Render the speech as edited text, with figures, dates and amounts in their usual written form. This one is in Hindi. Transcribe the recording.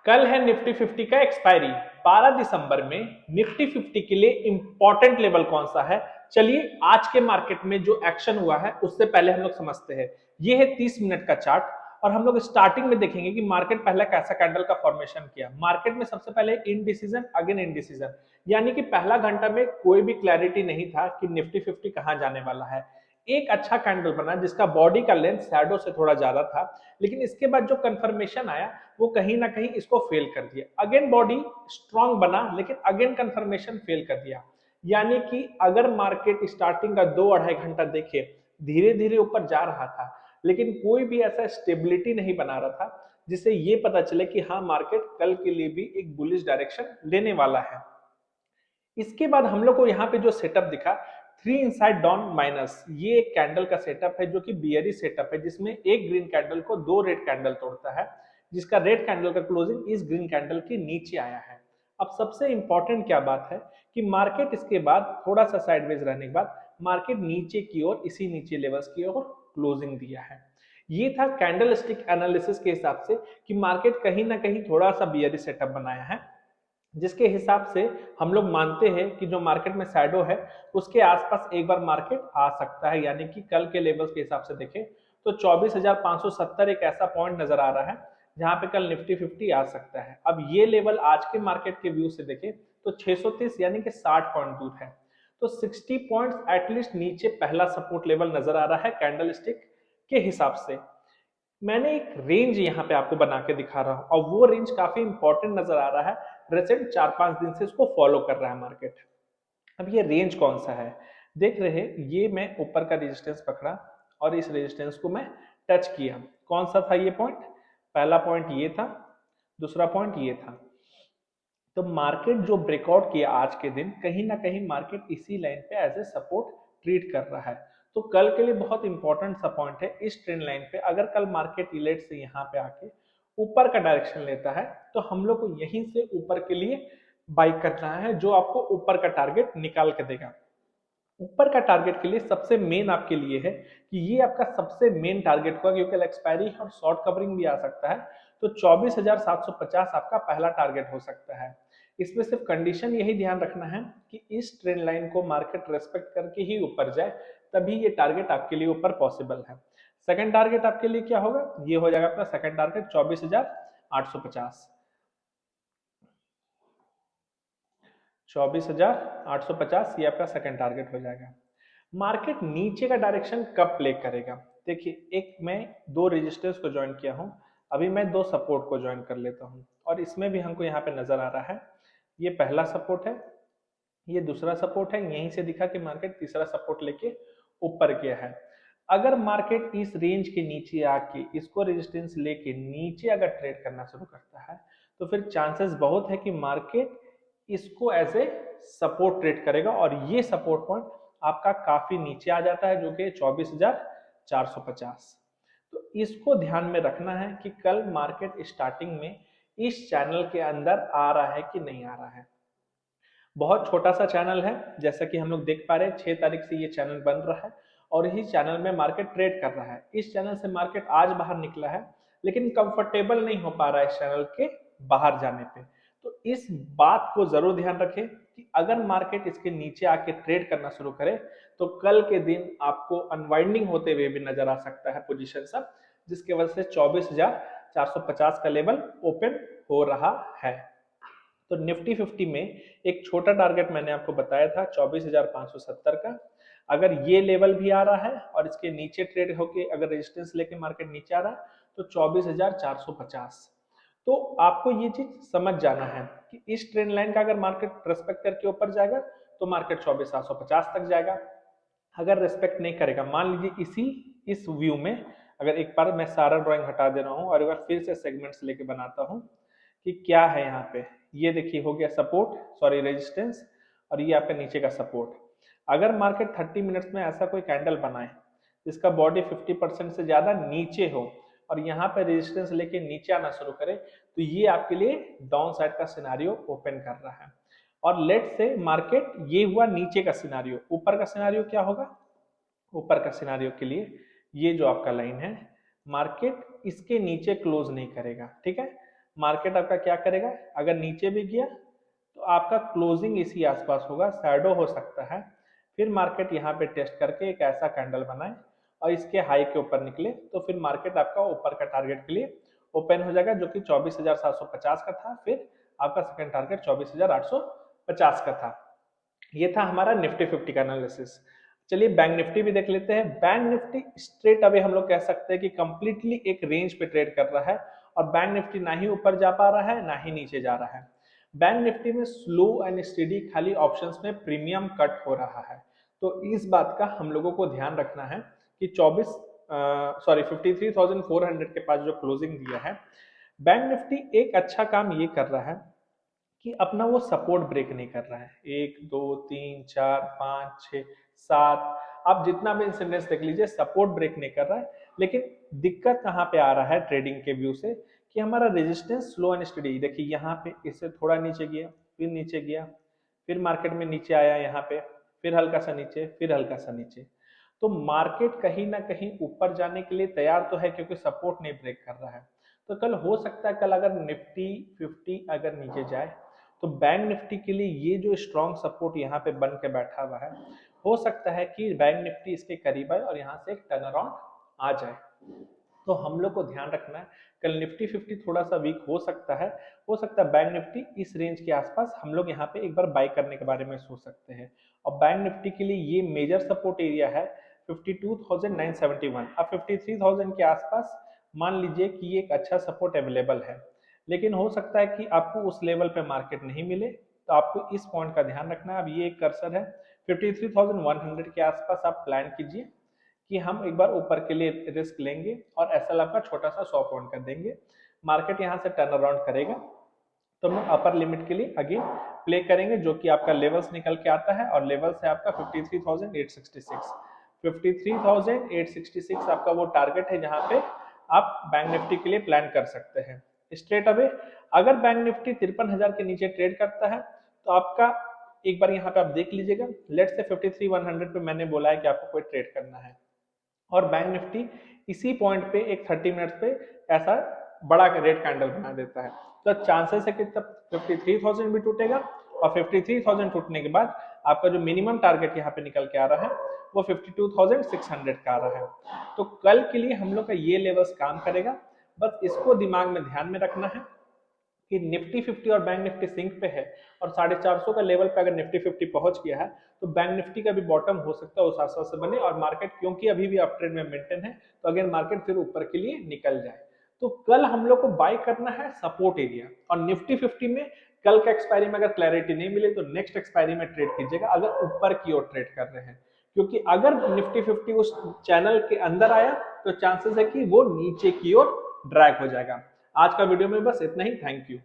कल है निफ्टी 50 का एक्सपायरी 12 दिसंबर में। निफ्टी 50 के लिए इंपॉर्टेंट लेवल कौन सा है, चलिए आज के मार्केट में जो एक्शन हुआ है उससे पहले हम लोग समझते हैं। ये है 30 मिनट का चार्ट और हम लोग स्टार्टिंग में देखेंगे कि मार्केट पहले कैसा कैंडल का फॉर्मेशन किया। मार्केट में सबसे पहले इनडिसीजन अगेन इनडिसीजन, यानी कि पहला घंटा में कोई भी क्लैरिटी नहीं था कि निफ्टी 50 कहां जाने वाला है। एक अच्छा कैंडल बना जिसका बॉडी का लेंथ शैडो से थोड़ा ज्यादा था, लेकिन इसके बाद जो कंफर्मेशन आया वो कहीं ना कहीं इसको फेल कर दिया। अगेन बॉडी स्ट्रांग बना लेकिन अगेन कंफर्मेशन फेल कर दिया। यानी कि अगर मार्केट स्टार्टिंग का 2-2.5 घंटा देखे धीरे धीरे ऊपर जा रहा था, लेकिन कोई भी ऐसा स्टेबिलिटी नहीं बना रहा था जिससे ये पता चले कि हाँ मार्केट कल के लिए भी एक बुलिश डायरेक्शन लेने वाला है। इसके बाद हम लोग को यहाँ पे जो सेटअप दिखा 3 इनसाइड डाउन माइनस, ये एक कैंडल का सेटअप है जो कि बियरी सेटअप है, जिसमें एक ग्रीन कैंडल को 2 रेड कैंडल तोड़ता है, जिसका रेड कैंडल का क्लोजिंग इस ग्रीन कैंडल के नीचे आया है। अब सबसे इंपॉर्टेंट क्या बात है कि मार्केट इसके बाद थोड़ा सा साइडवेज रहने के बाद मार्केट नीचे की ओर इसी नीचे लेवल्स की ओर क्लोजिंग दिया है। ये था कैंडल स्टिक एनालिसिस के हिसाब से कि मार्केट कहीं ना कहीं थोड़ा सा बियरी सेटअप बनाया है, जिसके हिसाब से हम लोग मानते हैं कि जो मार्केट में शैडो है उसके आसपास एक बार मार्केट आ सकता है। यानी कि कल के लेवल्स के हिसाब से देखें तो 24,570 एक ऐसा पॉइंट नजर आ रहा है जहां पे कल निफ्टी 50 आ सकता है। अब ये लेवल आज के मार्केट के व्यू से देखें तो 630 यानी कि 60 पॉइंट दूर है, तो 60 पॉइंट्स एटलीस्ट नीचे पहला सपोर्ट लेवल नजर आ रहा है कैंडल स्टिक के हिसाब से। मैंने एक रेंज यहाँ पे आपको बना के दिखा रहा हूँ और वो रेंज काफी इंपॉर्टेंट नजर आ रहा है, रिसेंट 4-5 दिन से इसको फॉलो कर रहा है मार्केट। अब ये रेंज कौन सा है देख रहे हैं, ये मैं ऊपर का रेजिस्टेंस पकड़ा और इस रेजिस्टेंस को मैं टच किया। कौन सा था ये पॉइंट, पहला पॉइंट ये था, दूसरा पॉइंट ये था। तो मार्केट जो ब्रेकआउट किया आज के दिन, कहीं ना कहीं मार्केट इसी लाइन पे एज ए सपोर्ट ट्रीट कर रहा है। तो कल के लिए बहुत इंपॉर्टेंट सा पॉइंट है इस ट्रेंड लाइन पे। अगर कल मार्केट इलेट से यहाँ पे आके ऊपर का डायरेक्शन लेता है तो हम लोग को यहीं से ऊपर के लिए बाई करना है, जो आपको ऊपर का टारगेट निकाल के देगा। ऊपर का टारगेट के लिए सबसे मेन आपके लिए है कि ये आपका सबसे मेन टारगेट होगा, क्योंकि एक्सपायरी और शॉर्ट कवरिंग भी आ सकता है। तो 24,750 आपका पहला टारगेट हो सकता है। इसमें सिर्फ कंडीशन यही ध्यान रखना है कि इस ट्रेंड लाइन को मार्केट रेस्पेक्ट करके ही ऊपर जाए, तभी ये टारगेट आपके लिए ऊपर पॉसिबल है। सेकंड टारगेट आपके लिए क्या होगा, ये हो जाएगा अपना सेकंड टारगेट 24,850। 24,850 ये आपका सेकंड टारगेट हो जाएगा। मार्केट नीचे का डायरेक्शन कब प्ले करेगा, देखिए एक मैं 2 रेजिस्टेंस को ज्वाइन किया हूं, अभी मैं 2 सपोर्ट को ज्वाइन कर लेता हूं और इसमें भी हमको यहाँ पे नजर आ रहा है ये पहला सपोर्ट है, ये दूसरा सपोर्ट है। यहीं से दिखा कि मार्केट तीसरा सपोर्ट लेके ऊपर गया है। अगर मार्केट इस रेंज के नीचे आके इसको रेजिस्टेंस लेके नीचे अगर ट्रेड करना शुरू करता है तो फिर चांसेस बहुत है कि मार्केट इसको एज ए सपोर्ट ट्रेड करेगा और ये सपोर्ट पॉइंट आपका काफी नीचे आ जाता है जो कि 24,450। तो इसको ध्यान में रखना है कि कल मार्केट स्टार्टिंग में इस चैनल के अंदर आ रहा है कि नहीं आ रहा है। बहुत छोटा सा चैनल है, जैसा कि हम लोग देख पा रहे हैं 6 तारीख से ये चैनल बन रहा है और इसी चैनल में मार्केट ट्रेड कर रहा है। इस चैनल से मार्केट आज बाहर निकला है लेकिन कंफर्टेबल नहीं हो पा रहा है इस चैनल के बाहर जाने पे। तो इस बात को जरूर ध्यान रखें कि अगर मार्केट इसके नीचे आके ट्रेड करना शुरू करे तो कल के दिन आपको अनवाइंडिंग होते हुए भी नजर आ सकता है पोजीशन सब, जिसकी वजह से 24,450 का लेवल ओपन हो रहा है। तो निफ्टी 50 में एक छोटा टारगेट मैंने आपको बताया था 24,570 का। अगर ये लेवल भी आ रहा है और इसके नीचे ट्रेड होके अगर रेजिस्टेंस लेके मार्केट नीचे आ रहा है तो 24,450। तो आपको ये चीज समझ जाना है कि इस ट्रेंड लाइन का अगर मार्केट रेस्पेक्ट करके ऊपर जाएगा तो मार्केट 24,750 तक जाएगा। अगर रेस्पेक्ट नहीं करेगा, मान लीजिए इस व्यू में अगर एक बार मैं सारा ड्राइंग हटा दे रहा हूँ और एक बार फिर से सेगमेंट्स लेके बनाता हूँ कि क्या है यहाँ पे, ये देखिए हो गया सपोर्ट सॉरी रेजिस्टेंस और ये आपका नीचे का सपोर्ट। अगर मार्केट 30 मिनट्स में ऐसा कोई कैंडल बनाए जिसका बॉडी 50% से ज्यादा नीचे हो और यहाँ पे रेजिस्टेंस लेके नीचे आना शुरू करे तो ये आपके लिए डाउन साइड का सिनारियो ओपन कर रहा है। और लेट से मार्केट ये हुआ नीचे का सिनारियो, ऊपर का सिनारियो क्या होगा, ऊपर का सिनारियो के लिए ये जो आपका लाइन है मार्केट इसके नीचे क्लोज नहीं करेगा, ठीक है। मार्केट आपका क्या करेगा, अगर नीचे भी गया तो आपका क्लोजिंग इसी आसपास होगा, शैडो हो सकता है, फिर मार्केट यहाँ पे टेस्ट करके एक ऐसा कैंडल बनाए और इसके हाई के ऊपर निकले तो फिर मार्केट आपका ऊपर का टारगेट के लिए ओपन हो जाएगा, जो कि 24,750 का था। फिर आपका सेकंड टारगेट 24,850 का था। ये था हमारा निफ्टी 50 का एनालिसिस। चलिए बैंक निफ्टी भी देख लेते हैं। बैंक निफ्टी स्ट्रेट अवे हम लोग कह सकते हैं कि कंप्लीटली एक रेंज पे ट्रेड कर रहा है और बैंक निफ्टी ना ही ऊपर जा पा रहा है ना ही नीचे जा रहा है। बैंक निफ्टी में स्लो एंड स्टेडी खाली ऑप्शंस में प्रीमियम कट हो रहा है, तो इस बात का हम लोगों को ध्यान रखना है कि 53,400 के पास जो क्लोजिंग दिया है, बैंक निफ्टी एक अच्छा काम ये कर रहा है कि अपना वो सपोर्ट ब्रेक नहीं कर रहा है। 1 2 3 4 5 6 7 आप जितना भी इंसिडेंस देख लीजिए, सपोर्ट ब्रेक नहीं कर रहा है। लेकिन दिक्कत कहाँ पे आ रहा है ट्रेडिंग के व्यू से, कि हमारा रेजिस्टेंस स्लो एंड स्टडी, देखिए यहाँ पे इससे थोड़ा नीचे गया, फिर नीचे गया, फिर मार्केट में नीचे आया यहाँ पे, फिर हल्का सा नीचे, फिर हल्का सा नीचे। तो मार्केट कहीं ना कहीं ऊपर जाने के लिए तैयार तो है, क्योंकि सपोर्ट नहीं ब्रेक कर रहा है। तो कल हो सकता है, कल अगर निफ्टी 50 अगर नीचे जाए तो बैंक निफ्टी के लिए ये जो स्ट्रॉन्ग सपोर्ट यहाँ पे बन के बैठा हुआ है, हो सकता है कि बैंक निफ्टी इसके करीब आए और यहाँ से एक टर्न अराउंड आ जाए। तो हम लोग को ध्यान रखना है, कल निफ्टी 50 थोड़ा सा वीक हो सकता है, बैंक निफ्टी इस रेंज के आसपास हम लोग यहाँ पे एक बार बाय करने के बारे में सोच सकते हैं। और बैंक निफ्टी के लिए ये मेजर सपोर्ट एरिया है 52,971। अब 53,000 के आसपास मान लीजिए कि ये एक अच्छा सपोर्ट अवेलेबल है, लेकिन हो सकता है कि आपको उस लेवल पे मार्केट नहीं मिले, तो आपको इस पॉइंट का ध्यान रखना है। अब ये एक कर्सर है 53,100 के आसपास, आप प्लान कीजिए कि हम एक बार ऊपर के लिए रिस्क लेंगे और एसएल आपका छोटा सा 100 पॉइंट कर देंगे। मार्केट यहाँ से टर्न अराउंड करेगा तो हम अपर लिमिट के लिए अगेन प्ले करेंगे, जो कि आपका लेवल्स निकल के आता है, और लेवल्स है आपका 53,866। 53,866 आपका वो टारगेट है जहां पे आप बैंक निफ्टी के लिए प्लान कर सकते हैं। स्ट्रेट अवे अगर बैंक निफ्टी 53,000 के नीचे ट्रेड करता है तो आपका एक बार यहाँ पे आप देख लीजिएगा, लेट्स से 53,100 पे मैंने बोला है कि आपको कोई ट्रेड करना है, और बैंक निफ्टी इसी पॉइंट पे एक 30 मिनट्स पे ऐसा बड़ा रेड कैंडल बना देता है, तो चांसेस है कि तब 53,000 भी टूटेगा, और 53,000 टूटने के बाद आपका जो मिनिमम टारगेट यहाँ पे निकल के आ रहा है वो 52,600 का आ रहा है। तो कल के लिए हम लोग का ये लेवल्स काम करेगा, बस इसको दिमाग में ध्यान में रखना है कि निफ्टी 50 और बैंक निफ्टी सिंक पे है, और 450 का लेवल पे अगर निफ्टी 50 पहुंच गया है तो बैंक निफ्टी का भी बॉटम हो सकता है उस आसपास से बने, और मार्केट क्योंकि अभी भी अप ट्रेंड में मेंटेन है तो अगर मार्केट फिर ऊपर के लिए निकल जाए, तो कल हम लोग को बाय करना है सपोर्ट एरिया। और निफ्टी 50 में कल का एक्सपायरी में अगर क्लैरिटी नहीं मिले तो नेक्स्ट एक्सपायरी में ट्रेड कीजिएगा, अगर ऊपर की ओर ट्रेड कर रहे हैं, क्योंकि अगर निफ्टी 50 उस चैनल के अंदर आया तो चांसेस है कि वो नीचे की ओर ड्रैग हो जाएगा। आज का वीडियो में बस इतना ही, थैंक यू।